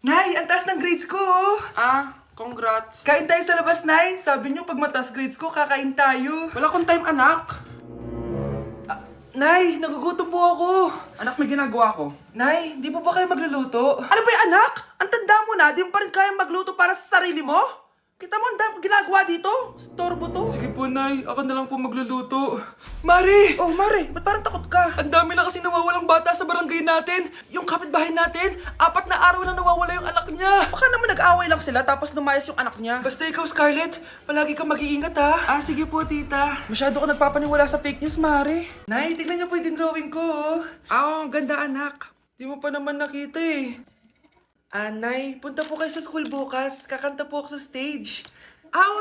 Nay, ang taas ng grades ko, oh. Congrats. Kain tayo sa labas, Nay. Sabi niyo, pag mataas grades ko, kakain tayo. Wala akong time, anak. Nay, nagugutom po ako. Anak, may ginagawa ko. Nay, di po ba kayo magluluto? Ano ba yung anak? Ang tanda mo na, di mo pa rin kaya magluto para sa sarili mo? Kita mo ang dami ginagawa dito? Storbo to. Sige po, Nay. Ako na lang po magluluto. Mari! Oh, Mare, ba't parang takot ka? Ang dami na kasi nawawalang bata sa barangay natin. Yung kapitbahay natin, 4 na araw na nawawala yung anak niya. Baka naman nag-away lang sila tapos lumayas yung anak niya. Basta ikaw, Scarlett, palagi kang mag-iingat, ha? Sige po, tita. Masyado ka nagpapaniwala sa fake news, Mari. Nay, tignan niyo po yung drawing ko, oh. Ang ganda, anak. Di mo pa naman nakita, eh. Nay, punta po kayo sa school bukas. Kakanta po ako sa stage.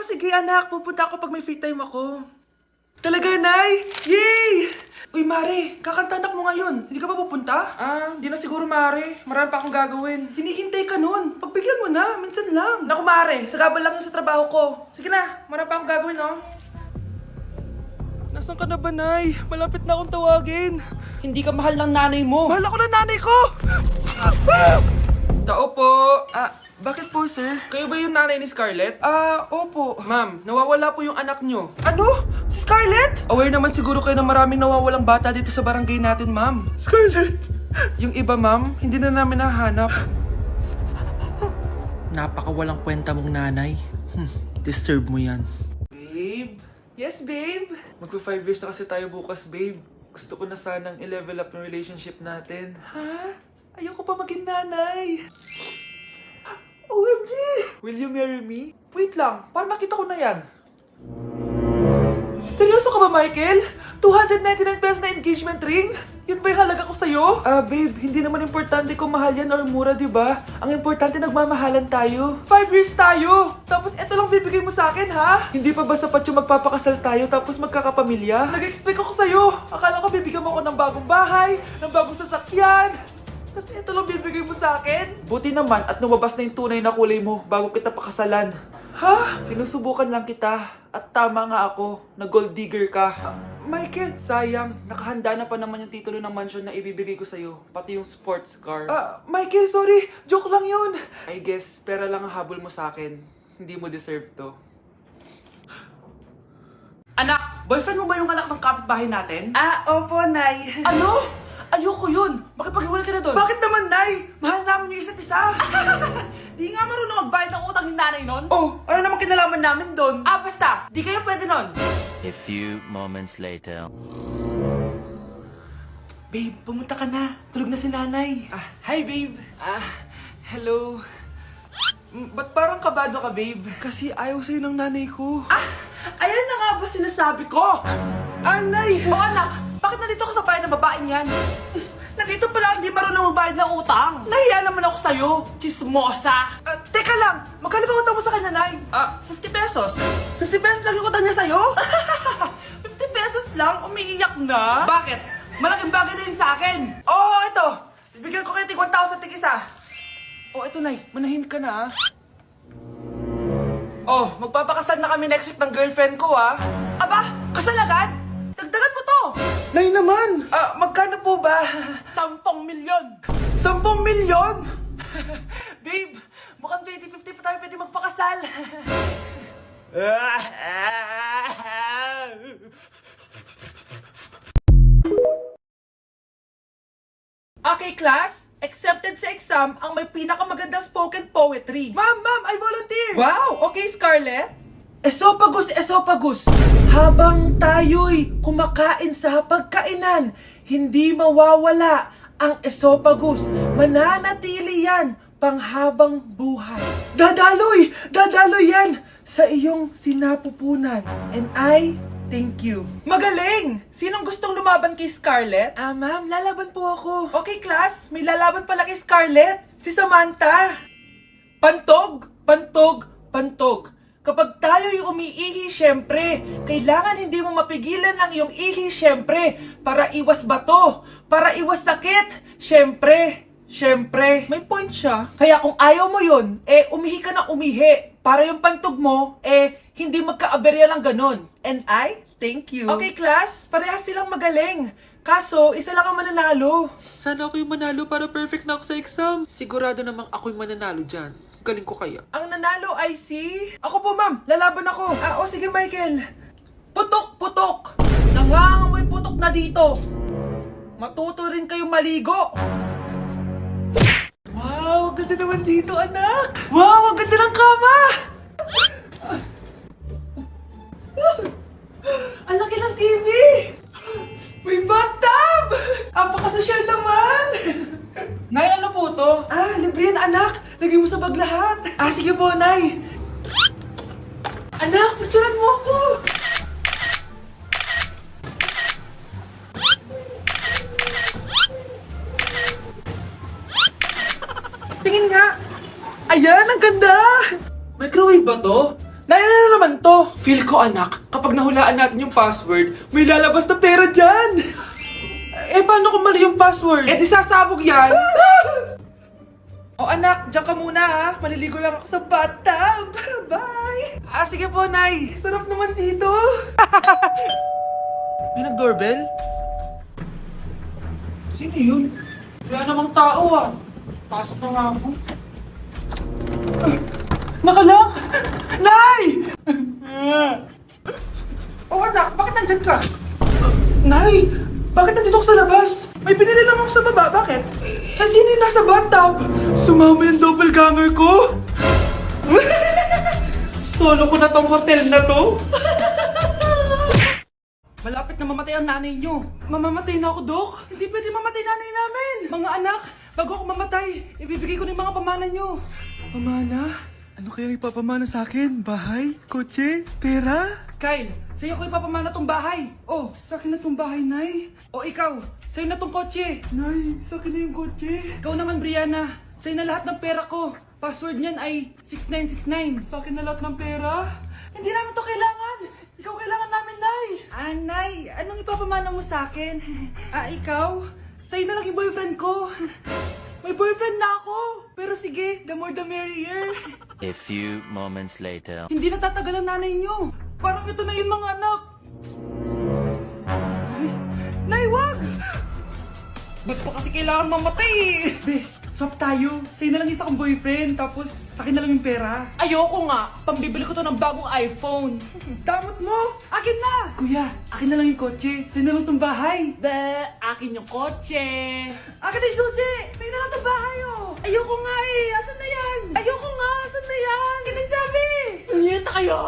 Sige, anak. Pupunta ako pag may free time ako. Talaga, Nay? Yay! Uy, Mare, kakanta anak mo ngayon. Hindi ka pa pupunta? Hindi na siguro, Mare. Marami pa akong gagawin. Hinihintay ka nun. Pagbigyan mo na, minsan lang. Naku, Mare, sagabal lang yun sa trabaho ko. Sige na, marami pa akong gagawin, no? Nasaan ka na ba, Nay? Malapit na akong tawagin. Hindi ka mahal ng nanay mo. Mahal ako ng nanay ko! Tao po! Bakit po, sir? Kayo ba yung nanay ni Scarlett? Opo. Ma'am, nawawala po yung anak nyo. Ano? Si Scarlett? Aware naman siguro kayo na maraming nawawalang bata dito sa barangay natin, ma'am. Scarlett? Yung iba, ma'am, hindi na namin nahanap. Napakawalang kwenta mong nanay. Disturb mo yan. Babe? Yes, babe? Magpa 5 years na kasi tayo bukas, babe. Gusto ko na sanang i-level up yung relationship natin. Ha? Ayoko pa maging nanay. OMG! Will you marry me? Wait lang, parang nakita ko na yan. Seryoso ka ba, Michael? 299 pesos na engagement ring? Yun ba yung halaga ko sa'yo? Babe, hindi naman importante kung mahal yan or mura, di ba? Ang importante, nagmamahalan tayo. 5 years tayo! Tapos eto lang bibigay mo sa akin, ha? Hindi pa ba sapat yung magpapakasal tayo tapos magkakapamilya? Nag-expect ako sa'yo! Akala ko bibigyan mo ako ng bagong bahay, ng bagong sasakyan. Tapos ito lang bibigay mo sa akin? Buti naman at lumabas na yung tunay na kulay mo bago kita pakasalan. Ha? Sinusubukan lang kita at tama nga ako na gold digger ka. Michael! Sayang, nakahanda na pa naman yung titulo ng mansion na ibibigay ko sa'yo, pati yung sports car. Michael, sorry! Joke lang yun! I guess, pera lang ang habol mo sa akin. Hindi mo deserve to. Anak! Boyfriend mo ba yung anak ng kapitbahay natin? Opo, Nay. Ano? Ayoko yun! Makipaghiwalay ka na doon! Bakit naman, Nay? Mahal namin yung isa't isa! Di nga marunong magbayad ng utang yung nanay nun? Oh, ano naman kinalaman namin doon? Basta! Di kayo pwede nun! A few moments later. Babe, pumunta ka na. Tulog na si nanay. Hi, babe. Hello. Ba't parang kabado ka, babe? Kasi ayaw sa'yo ng nanay ko. Ayan na nga ba sinasabi ko? Nay! O anak, bakit nandito ka sa bahay ng babaeng yan? Nandito pala hindi marunong magbayad ng utang. Nahiya naman ako sa'yo, chismosa. Teka lang, magkano ba utang mo sa kanya, Nay? 50 pesos. 50 pesos lang yung utang niya sa'yo? 50 pesos lang? Umiiyak na? Bakit? Malaking bagay na yun sa akin. Oo, ito. Bibigyan ko kayo tig 1,000 tig isa. Ito, Nay. Manahimik ka na, magpapakasal na kami next week ng girlfriend ko, Aba, kasal agad? Dagdagan mo to. Nay naman! Magkano po ba? 10 milyon. 10 milyon? Babe, mukhang 20-50 pa tayo pwede magpakasal. Okay, class. Accepted sa exam ang may pinakamagandang spoken poetry. Ma'am, I volunteer. Wow! Okay, Scarlett! Esophagus, esophagus. Habang tayo'y kumakain sa pagkainan, hindi mawawala ang esophagus. Mananatili yan panghabang buhay. Dadaloy! Dadaloy yan sa iyong sinapupunan. And I thank you. Magaling! Sinong gustong lumaban kay Scarlett? Ma'am, lalaban po ako. Okay, class. May lalaban pala kay Scarlett. Si Samantha. Pantog, pantog, pantog. Kapag tayo'y umiihi, syempre, kailangan hindi mo mapigilan ang iyong ihi, syempre, para iwas bato, para iwas sakit, syempre, may point siya. Kaya kung ayaw mo yun, umihi ka na umihi, para yung pantog mo, hindi magka-aberya lang ganun. And I thank you. Okay, class, parehas silang magaling. Kaso, isa lang ang mananalo. Sana ako yung manalo para perfect na ako sa exam. Sigurado namang ako yung mananalo dyan. Galing ko kaya. Ang nanalo ay si... Ako po, ma'am. Lalaban ako. O sige, Michael. Putok, putok. Nangangamoy putok na dito. Matuto rin kayong maligo. Wow, ang ganda naman dito, anak! Wow, ang ganda ng kama! Ang laki ng TV. May bathtub! Apakasosyal naman! Nay, ano po to? Libre yan, anak! Lagay mo sa bag lahat! Sige po, Nay! Anak, picturean mo ako! Tingin nga. Ayan, ang ganda! Microwave ba to? Nay, ano na naman to? Feel ko, anak, kapag nahulaan natin yung password, may lalabas na pera dyan! Paano kung mali yung password? Di sasabog yan! Anak, dyan ka muna ha. Maliligo lang ako sa bathtub. Bye! Sige po, Nay. Sarap naman dito. May nag-doorbell? Sino yun? Wala namang tao Pasok na nga ako. Nakalak! Nay! Anak, bakit nandyan ka? Nay! Bakit nandito ako sa labas? May pinili lang ako sa baba. Bakit? Sino yung nasa bathtub? Sumama yung doppelganger ko? Solo ko na tong hotel na to? Malapit na mamatay ang nanay nyo. Mamamatay na ako, Dok. Hindi pwede mamatay nanay namin. Mga anak, bago ako mamatay, ibibigay ko na yung mga pamana nyo. Pamana? Ano kaya ipapamana sa akin? Bahay? Kotse? Pera? Kyle, sa'yo ko ipapamana tong bahay. Sa akin na tong bahay, Nay. Ikaw, sa'yo na tong kotse. Nay, sa akin na yung kotse. Ikaw naman, Brianna, sa'yo na lahat ng pera ko. Password niyan ay 6969. Sa akin na lahat ng pera? Hindi namin to kailangan. Ikaw kailangan namin, Nay. Nay, anong ipapamana mo sa akin? Ikaw? Sa'yo na lang yung boyfriend ko. May boyfriend na ako. Pero sige, the more the merrier. A few moments later. Hindi na tatagal ang nanay niyo. Parang ito na yun, mga anak. Nay, wag! Ba't pa kasi kailangan mamatay Be, swap tayo. Sa'yo na lang isa kong boyfriend, tapos akin na lang yung pera. Ayoko nga. Pambibili ko to ng bagong iPhone. Damot mo! Akin na! Kuya, akin na lang yung kotse. Sa'yo na lang tong bahay. Be, akin yung kotse. Akin na yung susi! Sa'yo na lang tong bahay, Ayoko nga Asan na yan? Ayoko nga! Asan na yan? Ganun sabi! Niyeta kayo!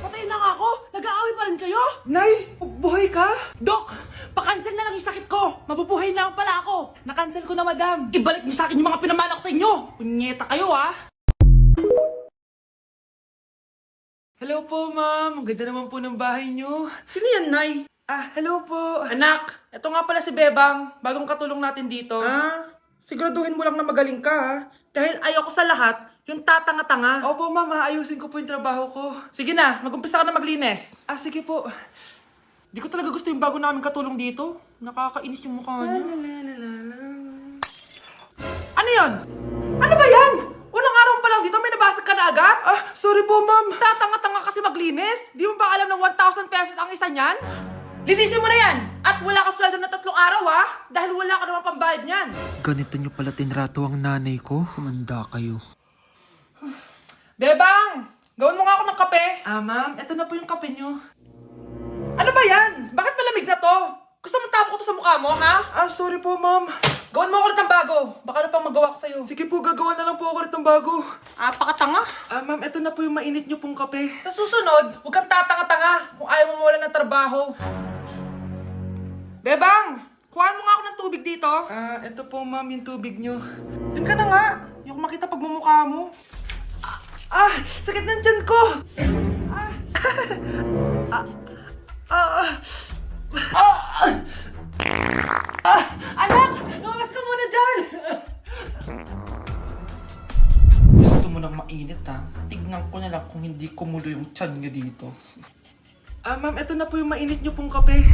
Patay na nga ako! Nag-aaway pa rin kayo? Nay! Buhay ka? Dok! Pakancel na lang yung sakit ko! Mabubuhay na lang pala ako! Nakancel ko na, madam! Ibalik niyo sa akin yung mga pinamana ko sa inyo! Punyeta kayo, Hello po, ma'am. Ang ganda naman po ng bahay niyo. Sino yan, Nay? Hello po. Anak, ito nga pala si Bebang. Bagong katulong natin dito. Siguraduhin mo lang na magaling ka, Dahil ayoko sa lahat, yung tatanga-tanga. Opo, ma'am. Aayusin ko po yung trabaho ko. Sige na, mag-umpisa ka na maglinis. Sige po. Di ko talaga gusto yung bago namin katulong dito. Nakakainis yung mukha niya. Ano yun? Ano ba yan? Unang araw pa lang dito, may nabasag ka na agad? Sorry po, ma'am. Tatanga-tanga kasi maglinis? Di mo ba alam na 1,000 pesos ang isa niyan? Linisin mo na yan! At wala ka sweldo na 3 araw, Dahil wala ka naman pambayad niyan. Ganito niyo pala tinrato ang nanay ko. Humanda kayo. Bebang! Gawin mo nga ako ng kape. Ma'am. Ito na po yung kape niyo. Ano ba yan? Bakit malamig na to? Gusto mo tapo ko to sa mukha mo, ha? Sorry po, ma'am. Gawin mo ako ulit ng bago. Baka na pang magawa ko sa'yo. Sige po, gagawa na lang po ako ulit ng bago. Pakatanga. Ma'am, ito na po yung mainit niyo pong kape. Sa susunod, huwag kang tatanga-tanga kung ayaw mo mawalan ng trabaho. Bebang! Kuhaan mo nga ako ng tubig dito. Ito po, ma'am, yung tubig niyo. Doon ka na nga. Yung makita pagmumukha mo. Sakit ng tiyan ko! Anak! Lumabas ka muna dyan! Gusto mo nang mainit, Tignan ko na lang kung hindi kumulo yung tiyan niyo dito. Ma'am, ito na po yung mainit niyo pong kape.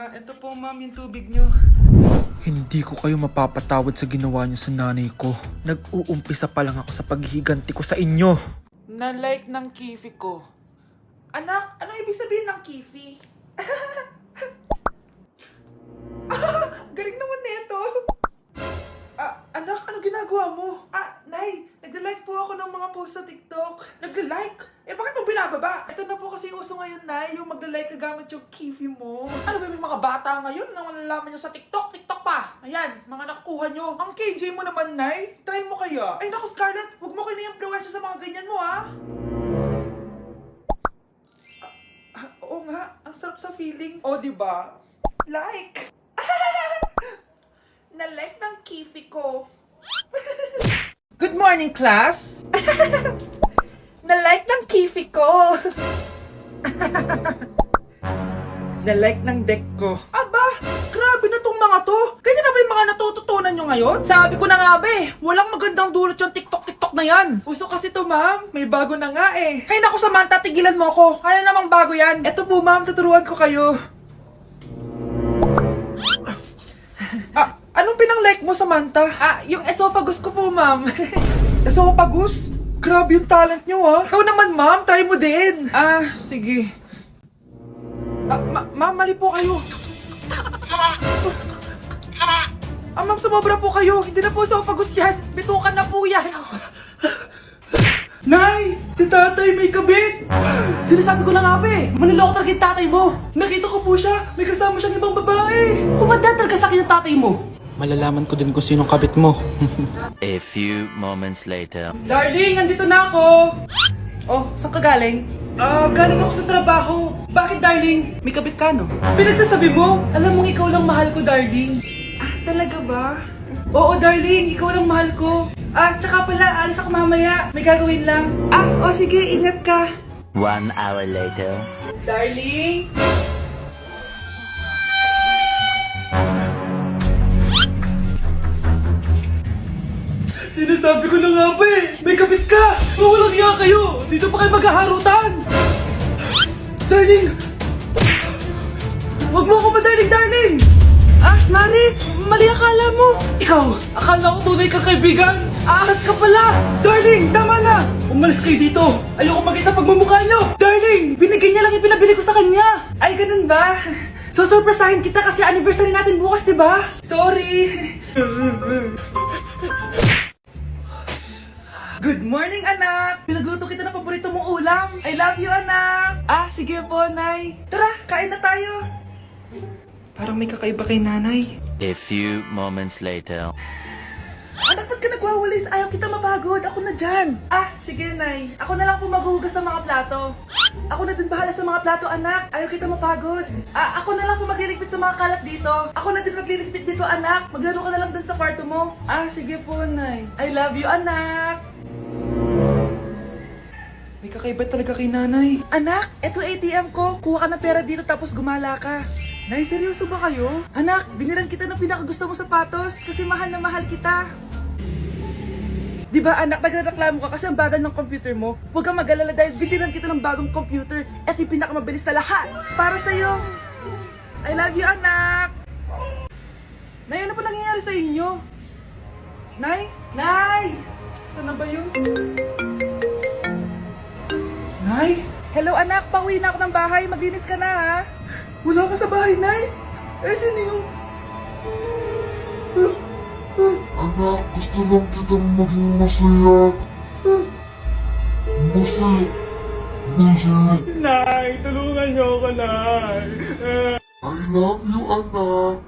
Ito po, ma'am, yung tubig niyo. Hindi ko kayo mapapatawad sa ginawa niyo sa nanay ko. Nag-uumpisa pa lang ako sa paghihiganti ko sa inyo. Na-like ng kifi ko. Anak, anong ibig sabihin ng Kifi? Galing naman nito. Anak, ano ginagawa mo? Nay, nagla-like po ako ng mga post sa TikTok. Nagla-like? Bakit mo binababa? Ito na po kasi uso ngayon, Nay, yung magla-like ka gamit yung Kifi mo. Ano ba, may mga bata ngayon na malalaman nyo sa TikTok? TikTok pa! Ayan, mga nakukuha nyo. Ang KJ mo naman, Nay. Try mo kaya? Ay, naku, Scarlett, huwag mo kini-influensya sa mga ganyan mo, ha? Oo nga, ang sarap sa feeling. O, diba? Like! Na-like ng Kifi ko. Good morning, class! Na-like ng Kifi ko. Na-like ng deck ko. Aba, grabe na tong mga to. Ganyan na ba yung mga natututunan nyo ngayon? Sabi ko na nga ba eh, walang magandang dulot yung TikTok na yan. Uso kasi to, ma'am. May bago na nga eh. Hay naku, Samantha, tigilan mo ako. Ano namang bago yan? Eto po, ma'am, tuturuan ko kayo. Anong pinang-like mo, Samantha? Yung esophagus ko po, ma'am. Esophagus? Grabe yung talent nyo, ha? Ikaw naman, ma'am. Try mo din. Sige. Ma'am, mali po kayo. Ma'am, sumobra po kayo. Hindi na po esophagus yan. Bitukan na po yan. Nay! Si tatay may kabit! Sinasabi ko na nga ba eh! Maniloko talaga yung tatay mo! Nakita ko po siya! May kasama siyang ibang babae! Umanda talaga sa akin yung tatay mo! Malalaman ko din kung sinong kabit mo. A few moments later. Darling, andito na ako! Oh, saan ka galing? Galing ako sa trabaho. Bakit, darling? May kabit ka, no? Pinagsasabi mo? Alam mong ikaw lang mahal ko, darling. Talaga ba? Oo, darling, ikaw lang mahal ko. Tsaka pala, alis ako mamaya. May gagawin lang. Sige, ingat ka. 1 hour later. Darling? Sinasabi ko na nga ba eh! May kabit ka! Mawalang iya kayo! Dito pa kayo maghaharutan! Darling! Huwag mo ako darling! Mari! Mali akala mo! Ikaw! Akala ko tunay kang kaibigan! Ahas ka pala! Darling! Tama na! Umalis kayo dito! Ayoko makita pagmumukha nyo! Darling! Binigyan niya lang yung pinabili ko sa kanya! Ay, ganun ba? So, surpresahin kita kasi anniversary natin bukas, di ba? Sorry! Good morning, anak! Pinagluto kita ng paborito mong ulam! I love you, anak! Sige po, Nay! Tara, kain na tayo! Parang may kakaiba kay nanay. A few moments later. Anak, ba't ka nagwawalis? Ayaw kita mapagod. Ako na dyan. Sige, Nay. Ako na lang po maghuhugas sa mga plato. Ako na din bahala sa mga plato, anak. Ayaw kita mapagod. Ako na lang po magliligpit sa mga kalat dito. Ako na din magliligpit dito, anak. Maglaro ka na lang dun sa kwarto mo. Sige po, Nay. I love you, anak. May kakaiba talaga kay nanay. Anak, eto ATM ko. Kuha ka ng pera dito tapos gumala ka. Nay, seryoso ba kayo? Anak, binilan kita ng pinakagusto mong sapatos kasi mahal na mahal kita. Di ba, anak, nagreklamo ka kasi ang bagal ng computer mo? Huwag kang mag-alala dahil binilan kita ng bagong computer at yung pinakamabilis sa lahat. Para sa'yo. I love you, anak. Nay, ano pa nangyayari sa inyo? Nay? Nay! Saan na ba yun? Nay? Hello, anak. Pauwi na ako ng bahay. Maglinis ka na, ha? Wala ka sa bahay, Nay? Sino yung... Anak, gusto lang kitang maging masaya. Masaya. Nay, tulungan niyo ako, Nay. I love you, anak.